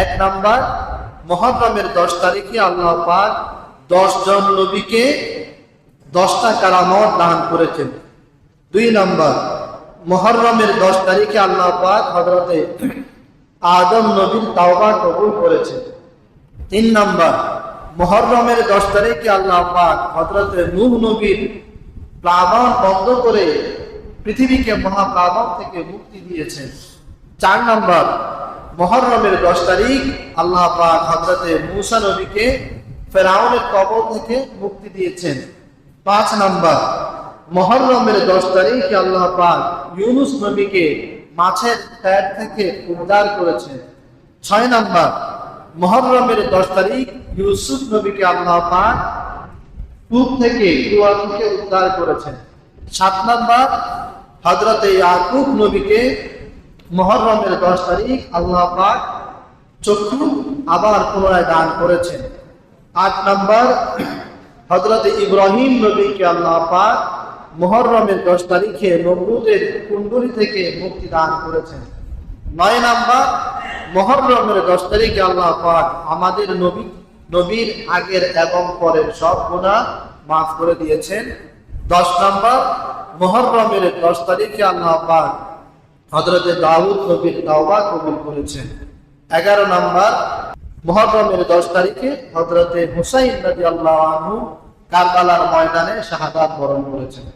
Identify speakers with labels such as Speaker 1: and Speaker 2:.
Speaker 1: এক নাম্বার, মুহররমের 10 তারিখে আল্লাহ পাক 10 জন নবীকে 10টা কারামত দান করেছেন। 2 নাম্বার, মুহররমের 10 তারিখে আল্লাহ পাক হযরতে আদম নবীর তাওবা কবুল করেছেন। 3 নাম্বার, মুহররমের 10 তারিখে আল্লাহ পাক হযরতে নূহ নবীর প্লাবন বন্ধ করে পৃথিবীকে মহাপ্লাবন থেকে মুক্তি দিয়েছেন। 4 নাম্বার, মুহররমের 10 তারিখ আল্লাহ পাক হযরতে মূসা নবীকে ফেরাউনের কবল থেকে মুক্তি দিয়েছেন। 5 নাম্বার, মুহররমের 10 তারিখে আল্লাহ পাক ইউনূস নবীকে মাছের পেট থেকে উদ্ধার করেছেন। 6 নাম্বার, মুহররমের 10 তারিখ ইউসুফ নবীকে আল্লাহ পাক কূপ থেকে কুয়া থেকে উদ্ধার করেছেন। 7 নাম্বার, হযরতে ইয়াকুব নবীকে মুহররমের 10 তারিখ আল্লাহ পাক চক্ষু আবার পুনরায় দান করেছেন। 8 নাম্বার, হযরতে ইব্রাহিম নবীকে আল্লাহ পাক মুহররমের 10 তারিখে নমরুদের কুণ্ডলী থেকে মুক্তি দান করেছেন। 9 নাম্বার, মুহররমের 10 তারিখে আল্লাহ পাক আমাদের নবীর আগের এবং পরের সব গুনাহ মাফ করে দিয়েছেন। 10 নাম্বার, মুহররমের 10 তারিখে আল্লাহ পাক হযরতে দাউদ নবীর তাওবা কবুল করেছেন। 11 নাম্বার, মুহররমের 10 তারিখে হযরতে হুসাইন রাদিয়াল্লাহু আনহু কারবালার ময়দানে শাহাদাত বরণ করেছেন।